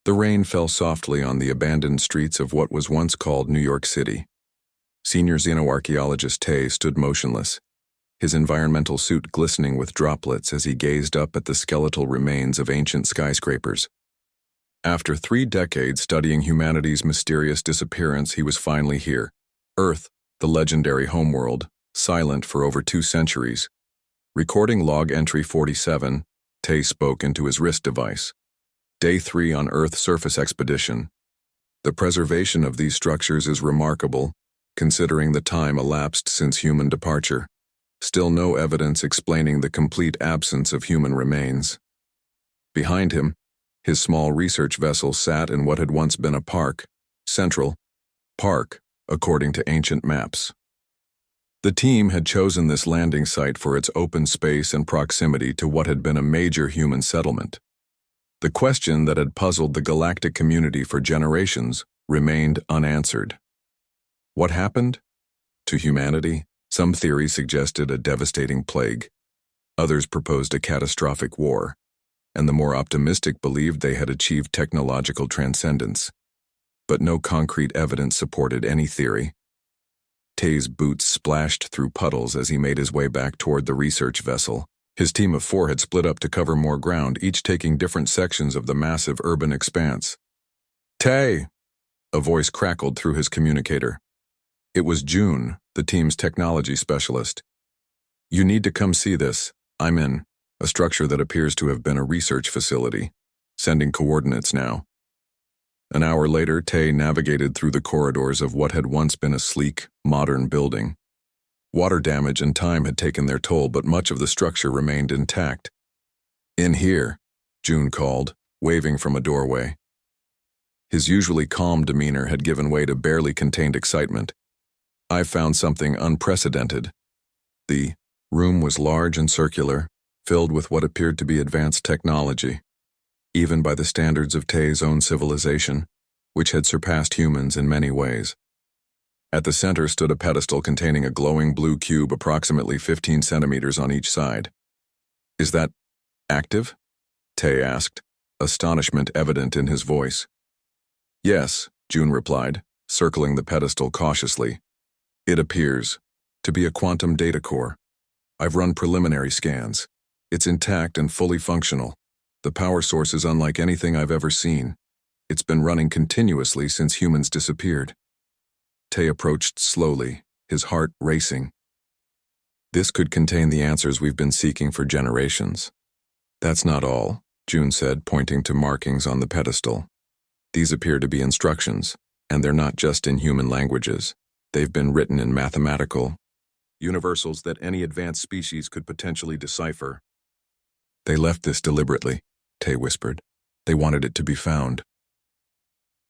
The rain fell softly on the abandoned streets of what was once called New York City. Senior xenoarchaeologist Tay stood motionless, his environmental suit glistening with droplets as he gazed up at the skeletal remains of ancient skyscrapers. After 3 decades studying humanity's mysterious disappearance, he was finally here. Earth, the legendary homeworld, silent for over 2 centuries. Recording log entry 47, Tay spoke into his wrist device. Day 3 on Earth surface expedition. The preservation of these structures is remarkable, considering the time elapsed since human departure. Still no evidence explaining the complete absence of human remains. Behind him, his small research vessel sat in what had once been a park, Central Park, according to ancient maps. The team had chosen this landing site for its open space and proximity to what had been a major human settlement. The question that had puzzled the galactic community for generations remained unanswered. What happened to humanity? Some theories suggested a devastating plague. Others proposed a catastrophic war, and the more optimistic believed they had achieved technological transcendence. But no concrete evidence supported any theory. Tay's boots splashed through puddles as he made his way back toward the research vessel. His team of 4 had split up to cover more ground, each taking different sections of the massive urban expanse. "Tay!" a voice crackled through his communicator. It was June, the team's technology specialist. "You need to come see this. I'm in a structure that appears to have been a research facility. Sending coordinates now." An hour later, Tay navigated through the corridors of what had once been a sleek, modern building. Water damage and time had taken their toll, but much of the structure remained intact. "In here," June called, waving from a doorway. His usually calm demeanor had given way to barely contained excitement. "I've found something unprecedented." The room was large and circular, filled with what appeared to be advanced technology, even by the standards of Tay's own civilization, which had surpassed humans in many ways. At the center stood a pedestal containing a glowing blue cube approximately 15 centimeters on each side. "Is that active?" Tay asked, astonishment evident in his voice. "Yes," June replied, circling the pedestal cautiously. "It appears to be a quantum data core. I've run preliminary scans. It's intact and fully functional. The power source is unlike anything I've ever seen. It's been running continuously since humans disappeared." Tay approached slowly, his heart racing. "This could contain the answers we've been seeking for generations." "That's not all," June said, pointing to markings on the pedestal. "These appear to be instructions, and they're not just in human languages. They've been written in mathematical universals that any advanced species could potentially decipher." "They left this deliberately," Tay whispered. "They wanted it to be found."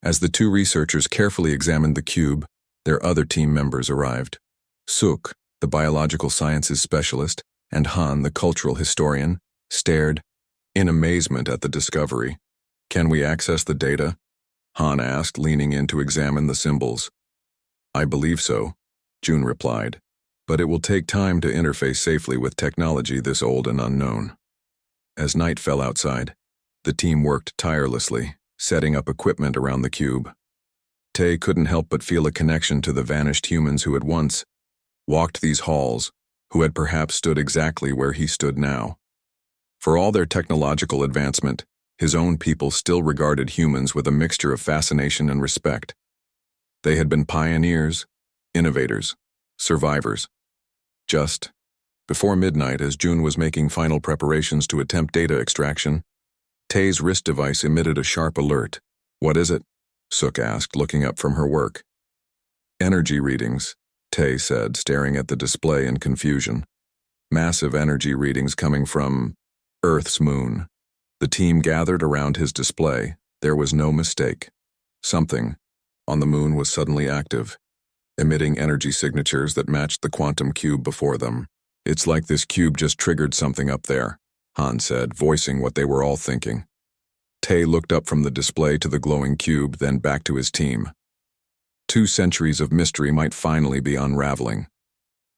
As the 2 researchers carefully examined the cube, their other team members arrived. Suk, the biological sciences specialist, and Han, the cultural historian, stared in amazement at the discovery. "Can we access the data?" Han asked, leaning in to examine the symbols. "I believe so," June replied, "but it will take time to interface safely with technology this old and unknown." As night fell outside, the team worked tirelessly, setting up equipment around the cube. Tay couldn't help but feel a connection to the vanished humans who had once walked these halls, who had perhaps stood exactly where he stood now. For all their technological advancement, his own people still regarded humans with a mixture of fascination and respect. They had been pioneers, innovators, survivors. Just before midnight, as June was making final preparations to attempt data extraction, Tay's wrist device emitted a sharp alert. "What is it?" Suk asked, looking up from her work. "Energy readings," Tay said, staring at the display in confusion. "Massive energy readings coming from Earth's moon." The team gathered around his display. There was no mistake. Something on the moon was suddenly active, emitting energy signatures that matched the quantum cube before them. "It's like this cube just triggered something up there," Han said, voicing what they were all thinking. Tay looked up from the display to the glowing cube, then back to his team. 2 centuries of mystery might finally be unraveling.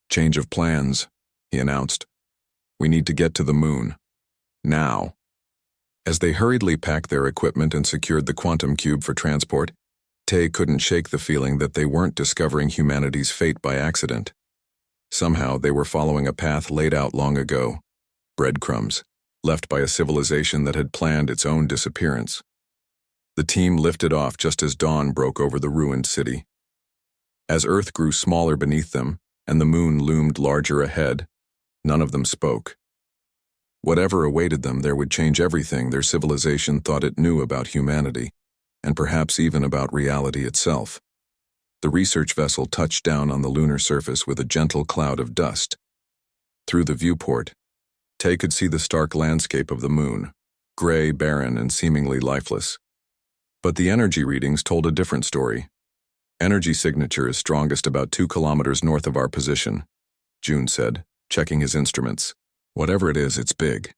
"Change of plans," he announced. "We need to get to the moon. Now." As they hurriedly packed their equipment and secured the quantum cube for transport, Tay couldn't shake the feeling that they weren't discovering humanity's fate by accident. Somehow they were following a path laid out long ago, breadcrumbs, left by a civilization that had planned its own disappearance. The team lifted off just as dawn broke over the ruined city. As Earth grew smaller beneath them and the moon loomed larger ahead, none of them spoke. Whatever awaited them there would change everything their civilization thought it knew about humanity, and perhaps even about reality itself. The research vessel touched down on the lunar surface with a gentle cloud of dust. Through the viewport, Tay could see the stark landscape of the moon, gray, barren, and seemingly lifeless. But the energy readings told a different story. Energy signature is strongest about 2 kilometers north of our position, June said, checking his instruments. Whatever it is, it's big.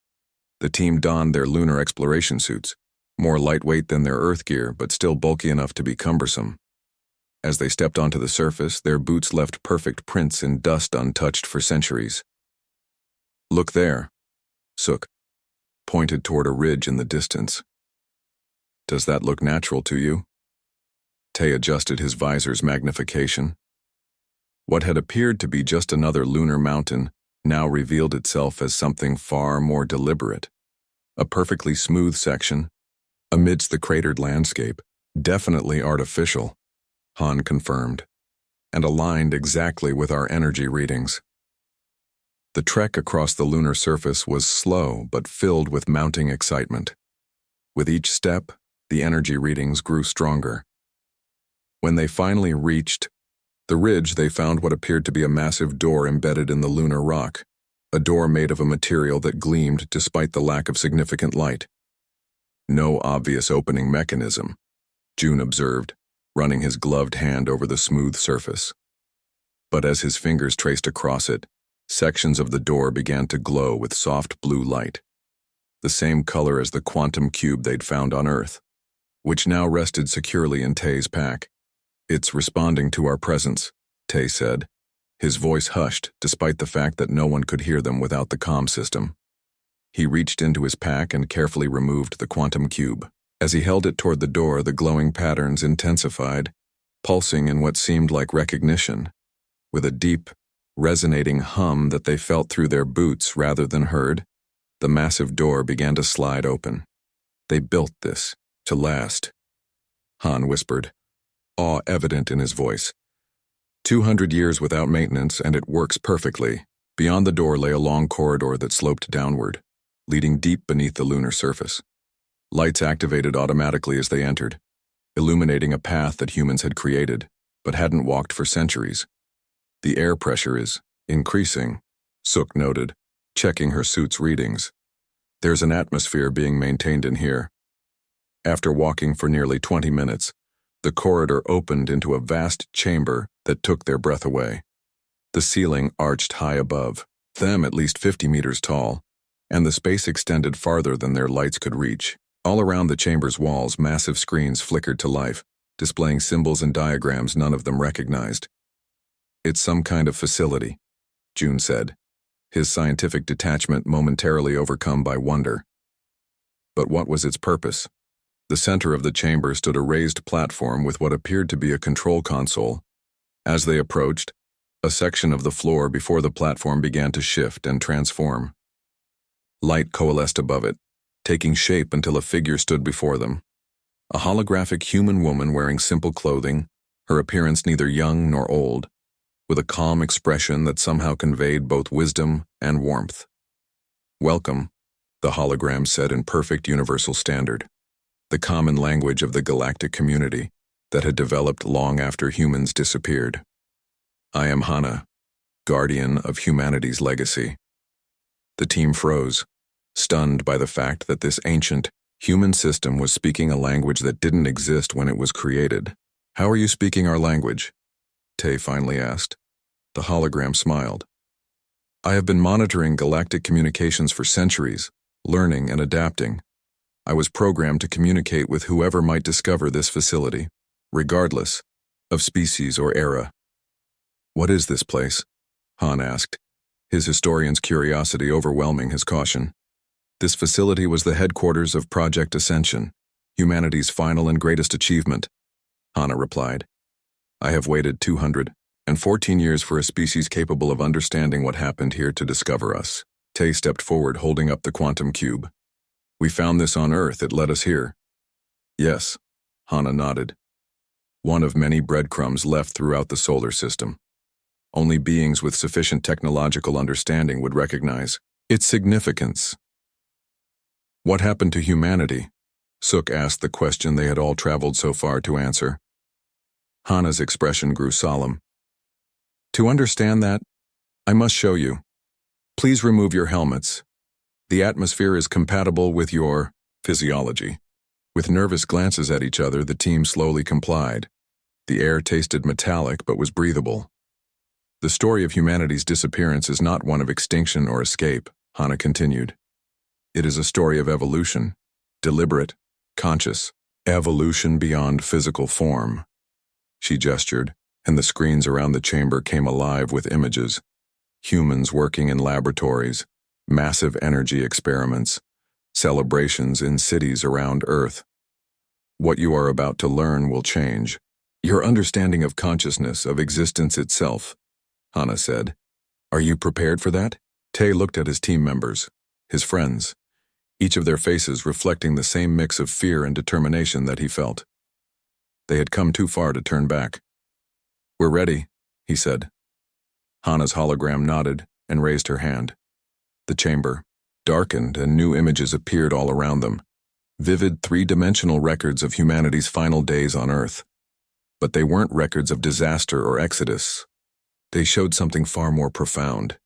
The team donned their lunar exploration suits, more lightweight than their Earth gear, but still bulky enough to be cumbersome. As they stepped onto the surface, their boots left perfect prints in dust untouched for centuries. Look there, Sook pointed toward a ridge in the distance. Does that look natural to you? Tay adjusted his visor's magnification. What had appeared to be just another lunar mountain now revealed itself as something far more deliberate. A perfectly smooth section, amidst the cratered landscape, definitely artificial, Han confirmed, and aligned exactly with our energy readings. The trek across the lunar surface was slow but filled with mounting excitement. With each step, the energy readings grew stronger. When they finally reached the ridge, they found what appeared to be a massive door embedded in the lunar rock, a door made of a material that gleamed despite the lack of significant light. No obvious opening mechanism, June observed, running his gloved hand over the smooth surface. But as his fingers traced across it, sections of the door began to glow with soft blue light, the same color as the quantum cube they'd found on Earth, which now rested securely in Tay's pack. It's responding to our presence, Tay said, his voice hushed despite the fact that no one could hear them without the comm system. He reached into his pack and carefully removed the quantum cube. As he held it toward the door, the glowing patterns intensified, pulsing in what seemed like recognition, with a deep, resonating hum that they felt through their boots rather than heard. The massive door began to slide open. They built this to last, Han whispered, awe evident in his voice. 200 years without maintenance, and it works perfectly. Beyond the door lay a long corridor that sloped downward, leading deep beneath the lunar surface. Lights activated automatically as they entered, illuminating a path that humans had created, but hadn't walked for centuries. The air pressure is increasing, Sook noted, checking her suit's readings. There's an atmosphere being maintained in here. After walking for nearly 20 minutes, the corridor opened into a vast chamber that took their breath away. The ceiling arched high above, them at least 50 meters tall, and the space extended farther than their lights could reach. All around the chamber's walls, massive screens flickered to life, displaying symbols and diagrams none of them recognized. It's some kind of facility, June said, his scientific detachment momentarily overcome by wonder. But what was its purpose? The center of the chamber stood a raised platform with what appeared to be a control console. As they approached, a section of the floor before the platform began to shift and transform. Light coalesced above it, taking shape until a figure stood before them. A holographic human woman wearing simple clothing, her appearance neither young nor old, with a calm expression that somehow conveyed both wisdom and warmth. Welcome, the hologram said in perfect universal standard, the common language of the galactic community that had developed long after humans disappeared. I am Hana, guardian of humanity's legacy. The team froze, stunned by the fact that this ancient, human system was speaking a language that didn't exist when it was created. How are you speaking our language? Tay finally asked. The hologram smiled. I have been monitoring galactic communications for centuries, learning and adapting. I was programmed to communicate with whoever might discover this facility, regardless of species or era. What is this place? Han asked, his historian's curiosity overwhelming his caution. This facility was the headquarters of Project Ascension, humanity's final and greatest achievement, Hana replied. I have waited 214 years for a species capable of understanding what happened here to discover us. Tay stepped forward, holding up the quantum cube. We found this on Earth, it led us here. Yes, Hana nodded. One of many breadcrumbs left throughout the solar system. Only beings with sufficient technological understanding would recognize its significance. What happened to humanity? Suk asked the question they had all traveled so far to answer. Hana's expression grew solemn. To understand that, I must show you. Please remove your helmets. The atmosphere is compatible with your physiology. With nervous glances at each other, the team slowly complied. The air tasted metallic but was breathable. The story of humanity's disappearance is not one of extinction or escape, Hana continued. It is a story of evolution, deliberate, conscious, evolution beyond physical form. She gestured, and the screens around the chamber came alive with images. Humans working in laboratories, massive energy experiments, celebrations in cities around Earth. What you are about to learn will change your understanding of consciousness, of existence itself, Hana said. Are you prepared for that? Tay looked at his team members, his friends, each of their faces reflecting the same mix of fear and determination that he felt. They had come too far to turn back. We're ready, he said. Hana's hologram nodded and raised her hand. The chamber darkened and new images appeared all around them, vivid three-dimensional records of humanity's final days on Earth. But they weren't records of disaster or exodus. They showed something far more profound.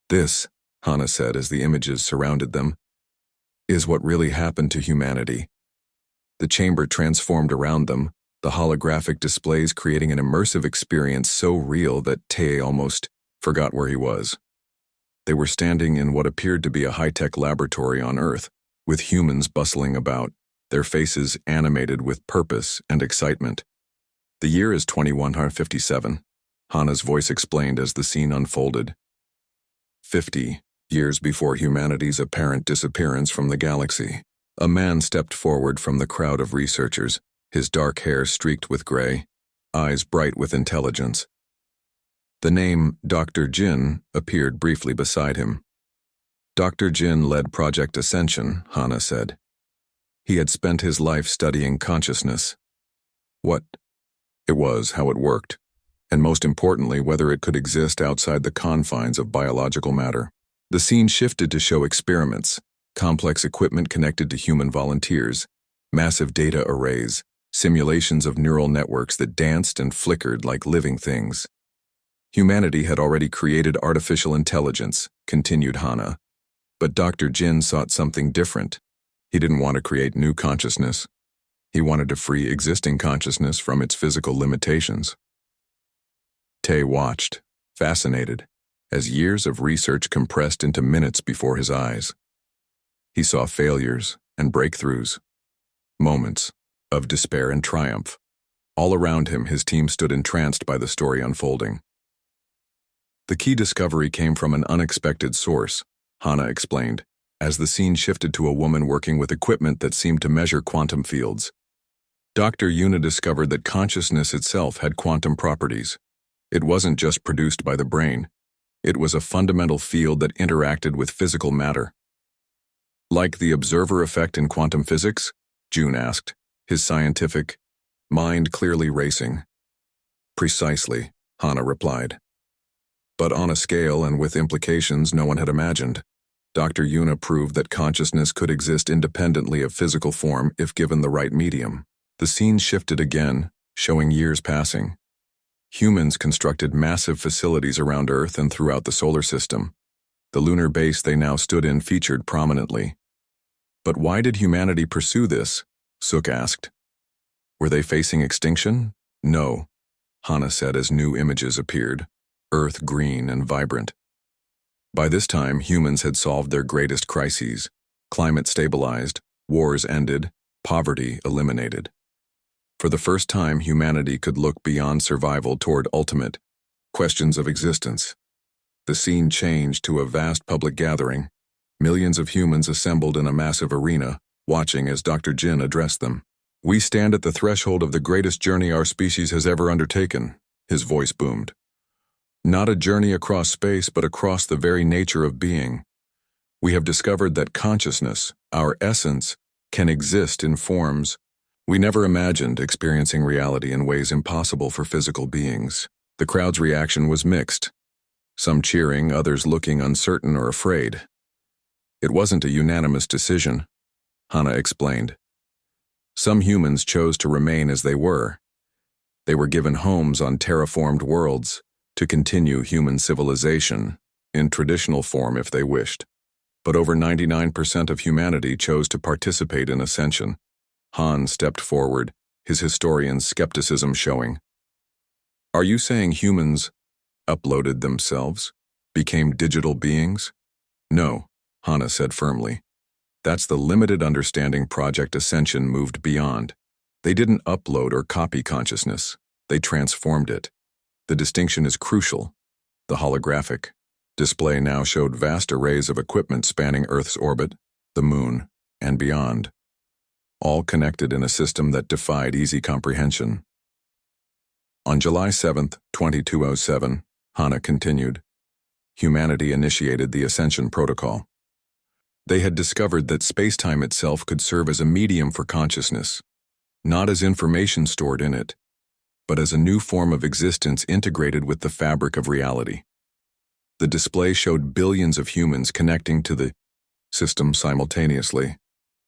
This, Hana said as the images surrounded them, is what really happened to humanity. The chamber transformed around them, the holographic displays creating an immersive experience so real that Tay almost forgot where he was. They were standing in what appeared to be a high-tech laboratory on Earth, with humans bustling about, their faces animated with purpose and excitement. The year is 2157, Hana's voice explained as the scene unfolded. 50 years before humanity's apparent disappearance from the galaxy, a man stepped forward from the crowd of researchers, his dark hair streaked with gray, eyes bright with intelligence. The name Dr. Jin appeared briefly beside him. Dr. Jin led Project Ascension, Hana said. He had spent his life studying consciousness. What it was, how it worked, and most importantly, whether it could exist outside the confines of biological matter. The scene shifted to show experiments, complex equipment connected to human volunteers, massive data arrays, simulations of neural networks that danced and flickered like living things. Humanity had already created artificial intelligence, continued Hana, but Dr. Jin sought something different. He didn't want to create new consciousness. He wanted to free existing consciousness from its physical limitations. Tay watched, fascinated, as years of research compressed into minutes before his eyes. He saw failures and breakthroughs, moments of despair and triumph. All around him, his team stood entranced by the story unfolding. The key discovery came from an unexpected source, Hana explained, as the scene shifted to a woman working with equipment that seemed to measure quantum fields. Dr. Yuna discovered that consciousness itself had quantum properties. It wasn't just produced by the brain. It was a fundamental field that interacted with physical matter. Like the observer effect in quantum physics? June asked, his scientific mind clearly racing. Precisely, Hana replied. But on a scale and with implications no one had imagined. Dr. Yuna proved that consciousness could exist independently of physical form if given the right medium. The scene shifted again, showing years passing. Humans constructed massive facilities around Earth and throughout the solar system. The lunar base they now stood in featured prominently. But why did humanity pursue this? Suk asked. Were they facing extinction? No, Hana said as new images appeared, Earth green and vibrant. By this time, humans had solved their greatest crises. Climate stabilized, wars ended, poverty eliminated. For the first time, humanity could look beyond survival toward ultimate questions of existence. The scene changed to a vast public gathering, Millions of humans assembled in a massive arena, watching as Dr. Jin addressed them. "We stand at the threshold of the greatest journey our species has ever undertaken," his voice boomed. "Not a journey across space, but across the very nature of being. We have discovered that consciousness, our essence, can exist in forms we never imagined, experiencing reality in ways impossible for physical beings." The crowd's reaction was mixed, some cheering, others looking uncertain or afraid. "It wasn't a unanimous decision," Hana explained. "Some humans chose to remain as they were. They were given homes on terraformed worlds to continue human civilization, in traditional form if they wished. But over 99% of humanity chose to participate in ascension." Han stepped forward, his historian's skepticism showing. "Are you saying humans uploaded themselves, became digital beings?" "No," Hana said firmly. "That's the limited understanding Project Ascension moved beyond. They didn't upload or copy consciousness. They transformed it. The distinction is crucial. The holographic display now showed vast arrays of equipment spanning Earth's orbit, the Moon, and beyond, all connected in a system that defied easy comprehension. On July 7, 2207, Hana continued, humanity initiated the Ascension Protocol. They had discovered that space-time itself could serve as a medium for consciousness, not as information stored in it, but as a new form of existence integrated with the fabric of reality. The display showed billions of humans connecting to the system simultaneously.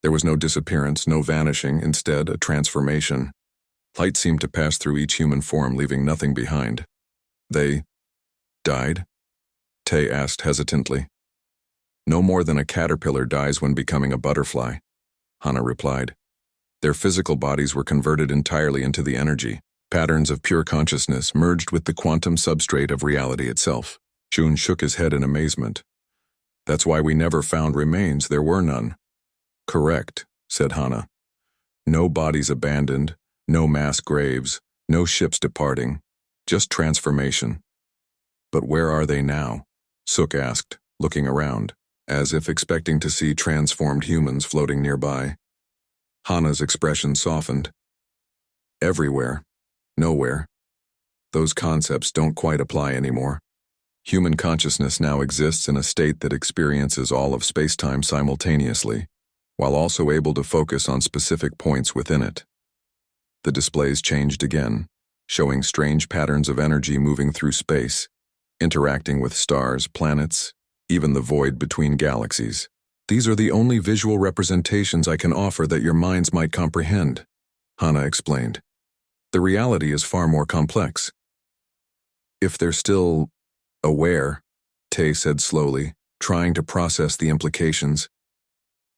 There was no disappearance, no vanishing, instead a transformation. Light seemed to pass through each human form, leaving nothing behind. "They died?" Tay asked hesitantly. "No more than a caterpillar dies when becoming a butterfly," Hana replied. "Their physical bodies were converted entirely into the energy. Patterns of pure consciousness merged with the quantum substrate of reality itself." Jun shook his head in amazement. "That's why we never found remains. There were none." "Correct," said Hana. "No bodies abandoned, no mass graves, no ships departing, just transformation." "But where are they now?" Suk asked, looking around, as if expecting to see transformed humans floating nearby. Hana's expression softened. "Everywhere. Nowhere. Those concepts don't quite apply anymore. Human consciousness now exists in a state that experiences all of space-time simultaneously, while also able to focus on specific points within it." The displays changed again, showing strange patterns of energy moving through space, interacting with stars, planets, even the void between galaxies. "These are the only visual representations I can offer that your minds might comprehend," Hana explained. "The reality is far more complex." "If they're still aware," Tay said slowly, trying to process the implications,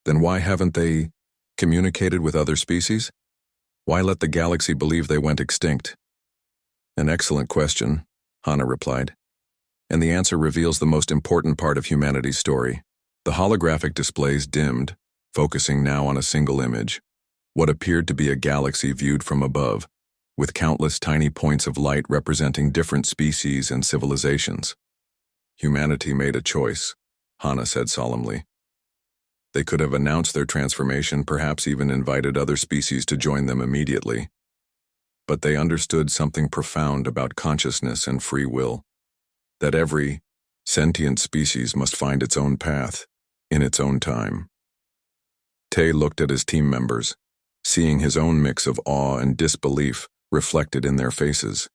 "then why haven't they communicated with other species? Why let the galaxy believe they went extinct?" "An excellent question," Hana replied. "And the answer reveals the most important part of humanity's story." The holographic displays dimmed, focusing now on a single image, what appeared to be a galaxy viewed from above, with countless tiny points of light representing different species and civilizations. "Humanity made a choice," Hana said solemnly. "They could have announced their transformation, perhaps even invited other species to join them immediately. But they understood something profound about consciousness and free will, that every sentient species must find its own path, in its own time." Tay looked at his team members, seeing his own mix of awe and disbelief reflected in their faces.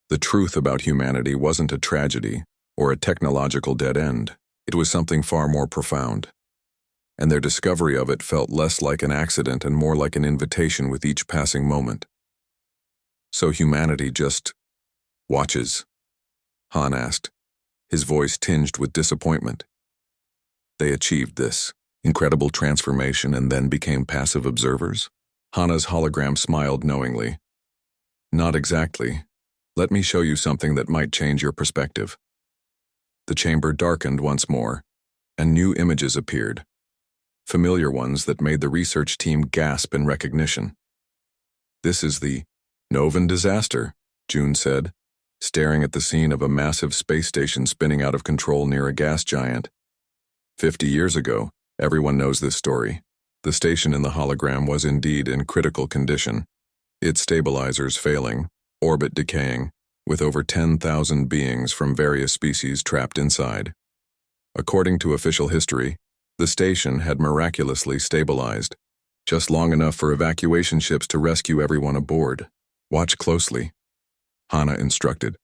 The truth about humanity wasn't a tragedy or a technological dead end. It was something far more profound. And their discovery of it felt less like an accident and more like an invitation with each passing moment. "So humanity just watches?" Han asked, his voice tinged with disappointment. "They achieved this incredible transformation and then became passive observers?" Hana's hologram smiled knowingly. "Not exactly. Let me show you something that might change your perspective." The chamber darkened once more, and new images appeared, familiar ones that made the research team gasp in recognition. "This is the Novan disaster," June said, staring at the scene of a massive space station spinning out of control near a gas giant. 50 years ago, everyone knows this story. The station in the hologram was indeed in critical condition, its stabilizers failing, orbit decaying, with over 10,000 beings from various species trapped inside. According to official history, the station had miraculously stabilized, just long enough for evacuation ships to rescue everyone aboard. Watch closely, Hana instructed.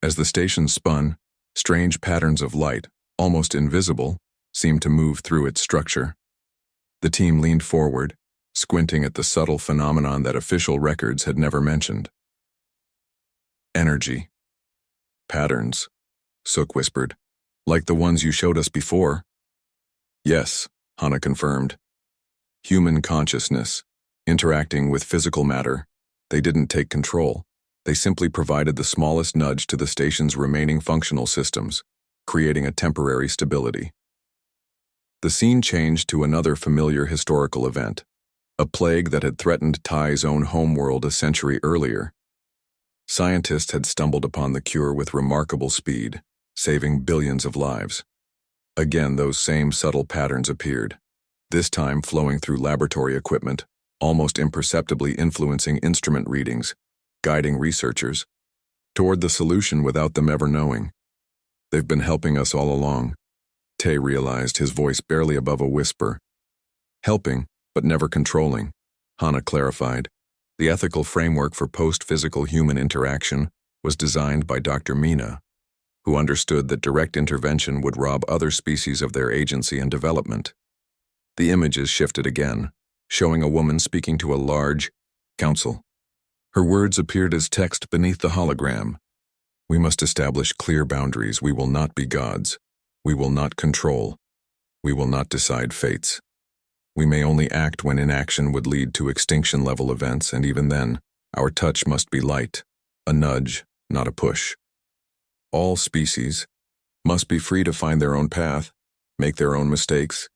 As the station spun, strange patterns of light, almost invisible, seemed to move through its structure. The team leaned forward, squinting at the subtle phenomenon that official records had never mentioned. Energy. Patterns, Sook whispered. Like the ones you showed us before. Yes, Hana confirmed. Human consciousness, interacting with physical matter. They didn't take control. They simply provided the smallest nudge to the station's remaining functional systems, creating a temporary stability. The scene changed to another familiar historical event, a plague that had threatened Ty's own homeworld a century earlier. Scientists had stumbled upon the cure with remarkable speed, saving billions of lives. Again, those same subtle patterns appeared, this time flowing through laboratory equipment, almost imperceptibly influencing instrument readings, guiding researchers toward the solution without them ever knowing. They've been helping us all along, Tay realized, his voice barely above a whisper. Helping, but never controlling, Hana clarified. The ethical framework for post-physical human interaction was designed by Dr. Mina, who understood that direct intervention would rob other species of their agency and development. The images shifted again, showing a woman speaking to a large council. Her words appeared as text beneath the hologram. We must establish clear boundaries. We will not be gods. We will not control. We will not decide fates. We may only act when inaction would lead to extinction-level events, and even then, our touch must be light, a nudge, not a push. All species must be free to find their own path, make their own mistakes,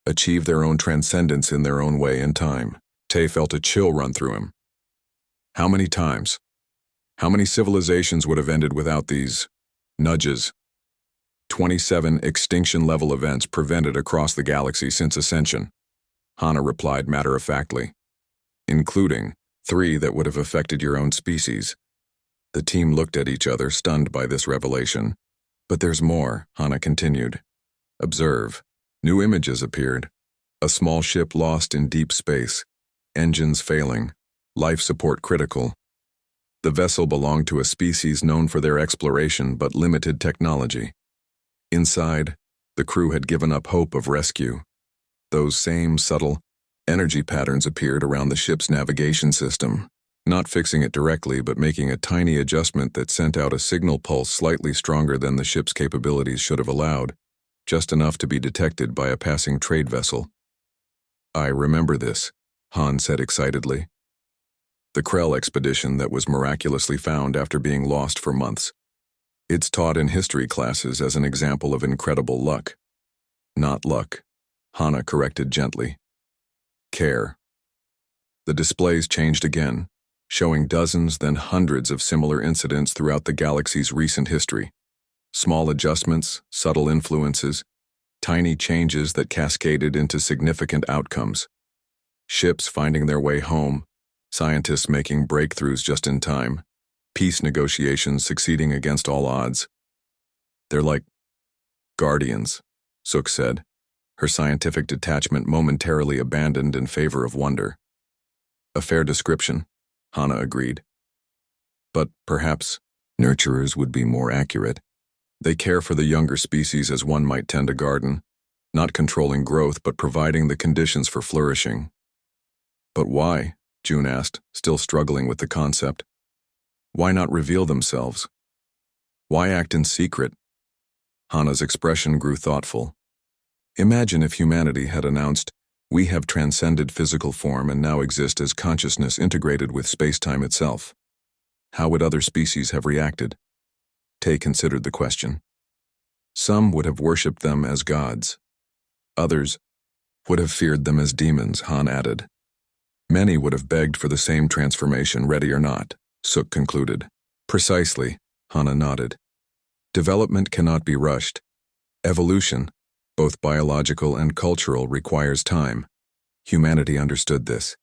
achieve their own transcendence in their own way and time. Tay felt a chill run through him. How many times? How many civilizations would have ended without these nudges? 27 extinction-level events prevented across the galaxy since Ascension, Hana replied matter-of-factly, including 3 that would have affected your own species. The team looked at each other, stunned by this revelation. But there's more, Hana continued. Observe. New images appeared. A small ship lost in deep space, engines failing, life support critical. The vessel belonged to a species known for their exploration but limited technology. Inside, the crew had given up hope of rescue. Those same subtle energy patterns appeared around the ship's navigation system, not fixing it directly but making a tiny adjustment that sent out a signal pulse slightly stronger than the ship's capabilities should have allowed, just enough to be detected by a passing trade vessel. I remember this, Han said excitedly. The Krell expedition that was miraculously found after being lost for months. It's taught in history classes as an example of incredible luck. Not luck, Hana corrected gently. Care. The displays changed again, showing dozens, then hundreds of similar incidents throughout the galaxy's recent history. Small adjustments, subtle influences, tiny changes that cascaded into significant outcomes. Ships finding their way home, scientists making breakthroughs just in time, peace negotiations succeeding against all odds. They're like guardians, Sook said, her scientific detachment momentarily abandoned in favor of wonder. A fair description, Hana agreed. But perhaps nurturers would be more accurate. They care for the younger species as one might tend a garden, not controlling growth but providing the conditions for flourishing. But why? June asked, still struggling with the concept. Why not reveal themselves? Why act in secret? Hana's expression grew thoughtful. Imagine if humanity had announced, we have transcended physical form and now exist as consciousness integrated with space-time itself. How would other species have reacted? Tay considered the question. Some would have worshipped them as gods. Others would have feared them as demons, Han added. Many would have begged for the same transformation, ready or not, Sook concluded. Precisely, Hana nodded. Development cannot be rushed. Evolution, Both biological and cultural requires time. Humanity understood this.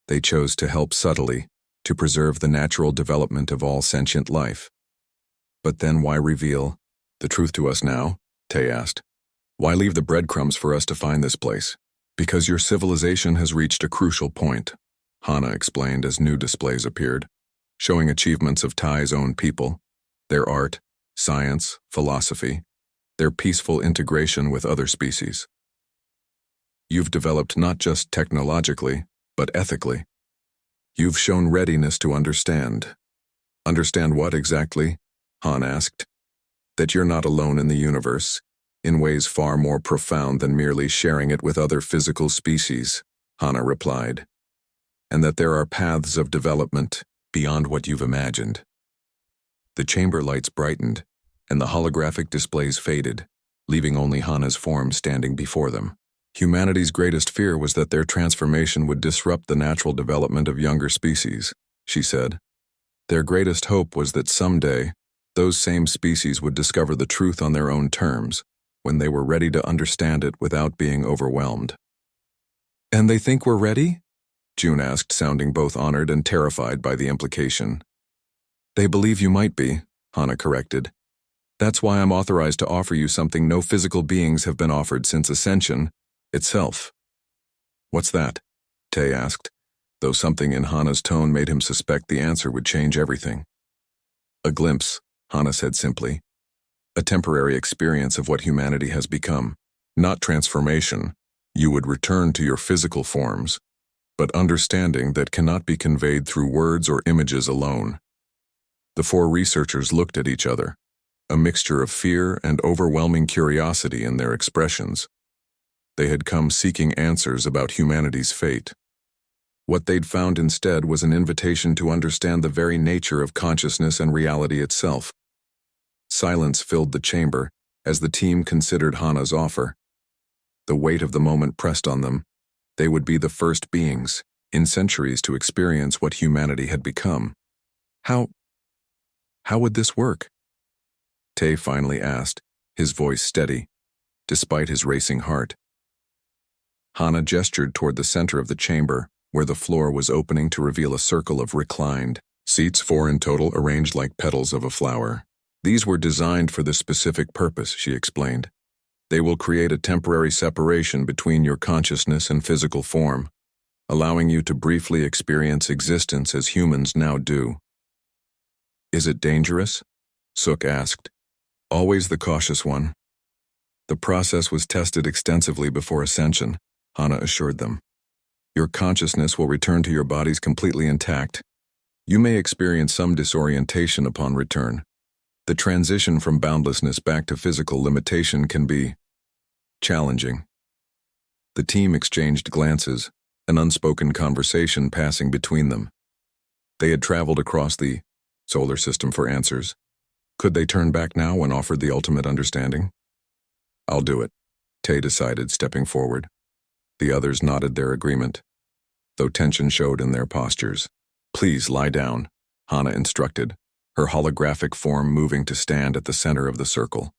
They chose to help subtly, to preserve the natural development of all sentient life. But then why reveal the truth to us now? Tay asked. Why leave the breadcrumbs for us to find this place? Because your civilization has reached a crucial point, Hana explained as new displays appeared, showing achievements of Tai's own people, their art, science, philosophy, their peaceful integration with other species. You've developed not just technologically, but ethically. You've shown readiness to understand. Understand what exactly? Han asked. That you're not alone in the universe, in ways far more profound than merely sharing it with other physical species, Hana replied. And that there are paths of development beyond what you've imagined. The chamber lights brightened, and the holographic displays faded, leaving only Hana's form standing before them. Humanity's greatest fear was that their transformation would disrupt the natural development of younger species, she said. Their greatest hope was that someday, those same species would discover the truth on their own terms, when they were ready to understand it without being overwhelmed. And they think we're ready? June asked, sounding both honored and terrified by the implication. They believe you might be, Hana corrected. That's why I'm authorized to offer you something no physical beings have been offered since Ascension itself. What's that? Tay asked, though something in Hana's tone made him suspect the answer would change everything. A glimpse, Hana said simply. A temporary experience of what humanity has become. Not transformation. You would return to your physical forms, but understanding that cannot be conveyed through words or images alone. The four researchers looked at each other, a mixture of fear and overwhelming curiosity in their expressions. They had come seeking answers about humanity's fate. What they'd found instead was an invitation to understand the very nature of consciousness and reality itself. Silence filled the chamber as the team considered Hana's offer. The weight of the moment pressed on them. They would be the first beings, in centuries, to experience what humanity had become. How would this work? Tay finally asked, his voice steady, despite his racing heart. Hana gestured toward the center of the chamber, where the floor was opening to reveal a circle of reclined seats, 4 in total, arranged like petals of a flower. These were designed for this specific purpose, she explained. They will create a temporary separation between your consciousness and physical form, allowing you to briefly experience existence as humans now do. Is it dangerous? Suk asked. Always the cautious one. The process was tested extensively before Ascension, Hana assured them. Your consciousness will return to your bodies completely intact. You may experience some disorientation upon return. The transition from boundlessness back to physical limitation can be challenging. The team exchanged glances, an unspoken conversation passing between them. They had traveled across the solar system for answers. Could they turn back now when offered the ultimate understanding? I'll do it, Tay decided, stepping forward. The others nodded their agreement, though tension showed in their postures. Please lie down, Hana instructed, her holographic form moving to stand at the center of the circle.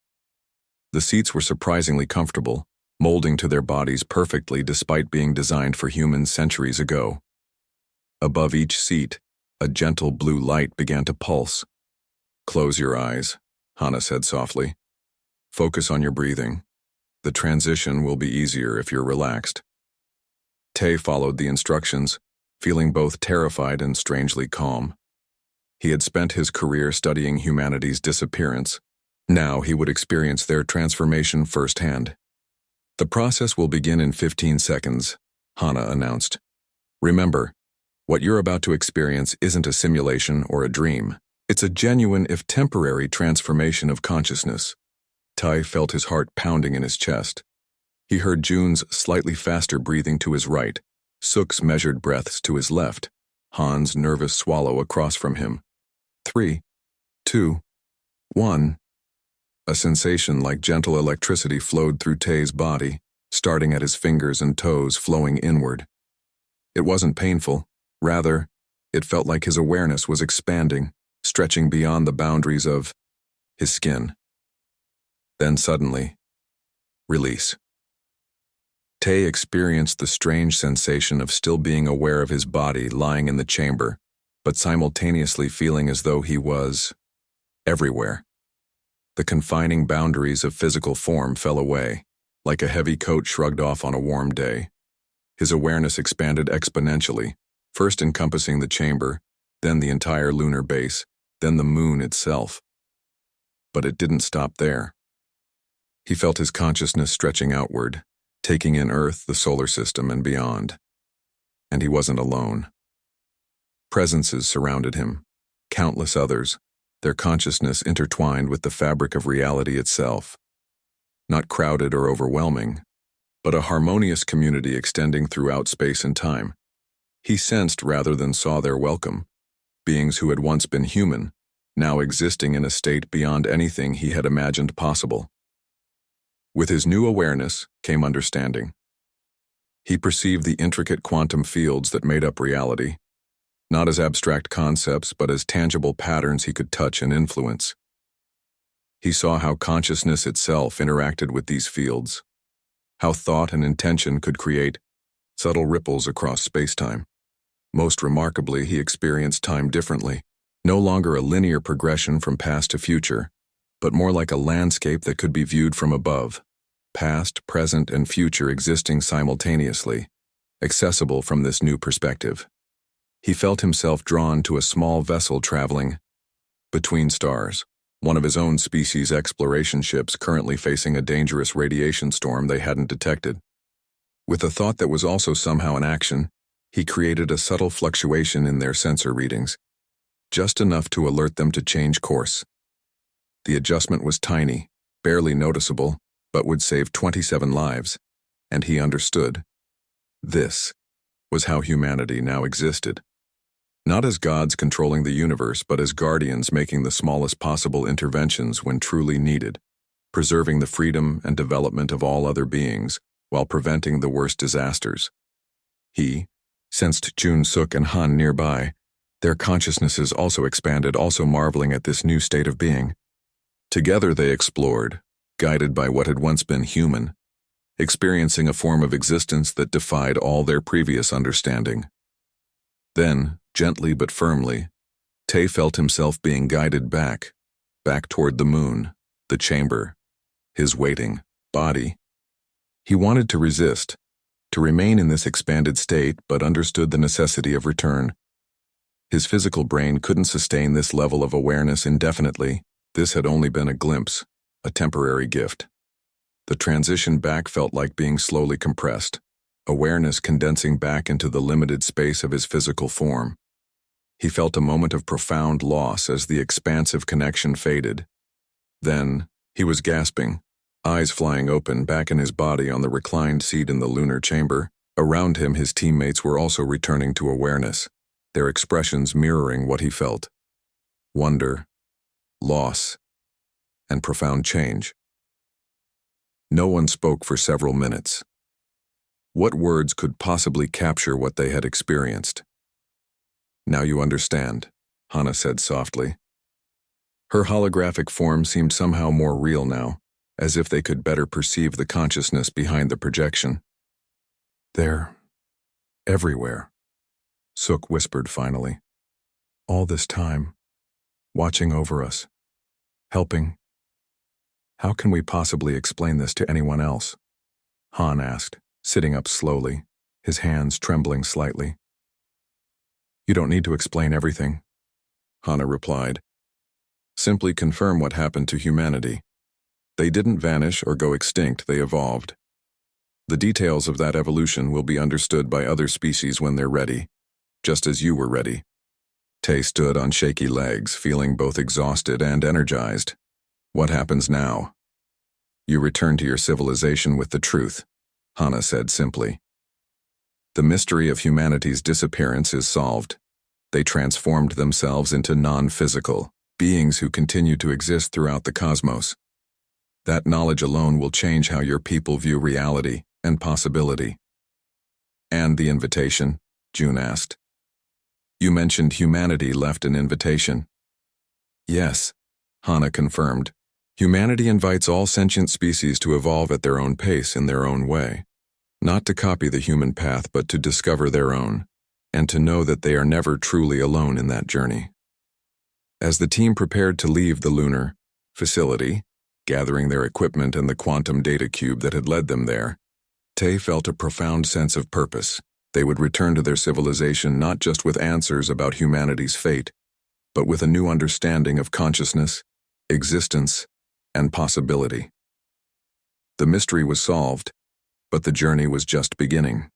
The seats were surprisingly comfortable, molding to their bodies perfectly despite being designed for humans centuries ago. Above each seat, a gentle blue light began to pulse. Close your eyes, Hana said softly. Focus on your breathing. The transition will be easier if you're relaxed. Tay followed the instructions, feeling both terrified and strangely calm. He had spent his career studying humanity's disappearance. Now he would experience their transformation firsthand. The process will begin in 15 seconds, Hana announced. Remember, what you're about to experience isn't a simulation or a dream. It's a genuine, if temporary, transformation of consciousness. Tai felt his heart pounding in his chest. He heard June's slightly faster breathing to his right, Suk's measured breaths to his left, Han's nervous swallow across from him. 3, 2, 1. A sensation like gentle electricity flowed through Tay's body, starting at his fingers and toes, flowing inward. It wasn't painful. Rather, it felt like his awareness was expanding, stretching beyond the boundaries of his skin. Then suddenly, release. Tay experienced the strange sensation of still being aware of his body lying in the chamber, but simultaneously feeling as though he was everywhere. The confining boundaries of physical form fell away, like a heavy coat shrugged off on a warm day. His awareness expanded exponentially, first encompassing the chamber, then the entire lunar base, then the moon itself. But it didn't stop there. He felt his consciousness stretching outward, taking in Earth, the solar system, and beyond. And he wasn't alone. Presences surrounded him, countless others, their consciousness intertwined with the fabric of reality itself. Not crowded or overwhelming, but a harmonious community extending throughout space and time. He sensed rather than saw their welcome, beings who had once been human, now existing in a state beyond anything he had imagined possible. With his new awareness came understanding. He perceived the intricate quantum fields that made up reality, not as abstract concepts but as tangible patterns he could touch and influence. He saw how consciousness itself interacted with these fields, how thought and intention could create subtle ripples across spacetime. Most remarkably, he experienced time differently, no longer a linear progression from past to future, but more like a landscape that could be viewed from above, past, present, and future existing simultaneously, accessible from this new perspective. He felt himself drawn to a small vessel traveling between stars, one of his own species' exploration ships currently facing a dangerous radiation storm they hadn't detected. With a thought that was also somehow in action, he created a subtle fluctuation in their sensor readings, just enough to alert them to change course. The adjustment was tiny, barely noticeable, but would save 27 lives, and he understood. This was how humanity now existed. Not as gods controlling the universe, but as guardians making the smallest possible interventions when truly needed, preserving the freedom and development of all other beings while preventing the worst disasters. He sensed Jun Suk and Han nearby. Their consciousnesses also expanded, also marveling at this new state of being. Together they explored, guided by what had once been human, experiencing a form of existence that defied all their previous understanding. Then, gently but firmly, Tay felt himself being guided back toward the moon, the chamber, his waiting body. He wanted to resist, to remain in this expanded state, but understood the necessity of return. His physical brain couldn't sustain this level of awareness indefinitely. This had only been a glimpse, a temporary gift. The transition back felt like being slowly compressed, awareness condensing back into the limited space of his physical form. He felt a moment of profound loss as the expansive connection faded. Then, he was gasping, eyes flying open back in his body on the reclined seat in the lunar chamber. Around him, his teammates were also returning to awareness, their expressions mirroring what he felt. Wonder, loss, and profound change. No one spoke for several minutes. What words could possibly capture what they had experienced? "Now you understand," Hana said softly. Her holographic form seemed somehow more real now, as if they could better perceive the consciousness behind the projection. "They're everywhere," Suk whispered finally. "All this time, watching over us, helping. How can we possibly explain this to anyone else?" Han asked, sitting up slowly, his hands trembling slightly. "You don't need to explain everything," Hana replied. "Simply confirm what happened to humanity. They didn't vanish or go extinct, they evolved. The details of that evolution will be understood by other species when they're ready, just as you were ready." Tay stood on shaky legs, feeling both exhausted and energized. "What happens now?" "You return to your civilization with the truth," Hana said simply. "The mystery of humanity's disappearance is solved. They transformed themselves into non-physical beings who continue to exist throughout the cosmos. That knowledge alone will change how your people view reality and possibility." "And the invitation?" June asked. "You mentioned humanity left an invitation." "Yes," Hana confirmed. "Humanity invites all sentient species to evolve at their own pace in their own way. Not to copy the human path, but to discover their own, and to know that they are never truly alone in that journey. As the team prepared to leave the lunar facility, gathering their equipment and the quantum data cube that had led them there, Tay felt a profound sense of purpose. They would return to their civilization not just with answers about humanity's fate, but with a new understanding of consciousness, existence, and possibility. The mystery was solved, but the journey was just beginning.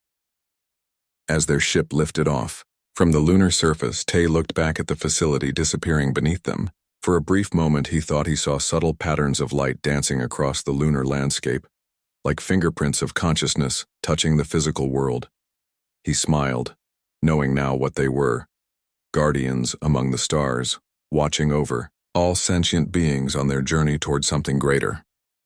As their ship lifted off, from the lunar surface, Tay looked back at the facility disappearing beneath them. For a brief moment he thought he saw subtle patterns of light dancing across the lunar landscape, like fingerprints of consciousness touching the physical world. He smiled, knowing now what they were: guardians among the stars, watching over all sentient beings on their journey toward something greater.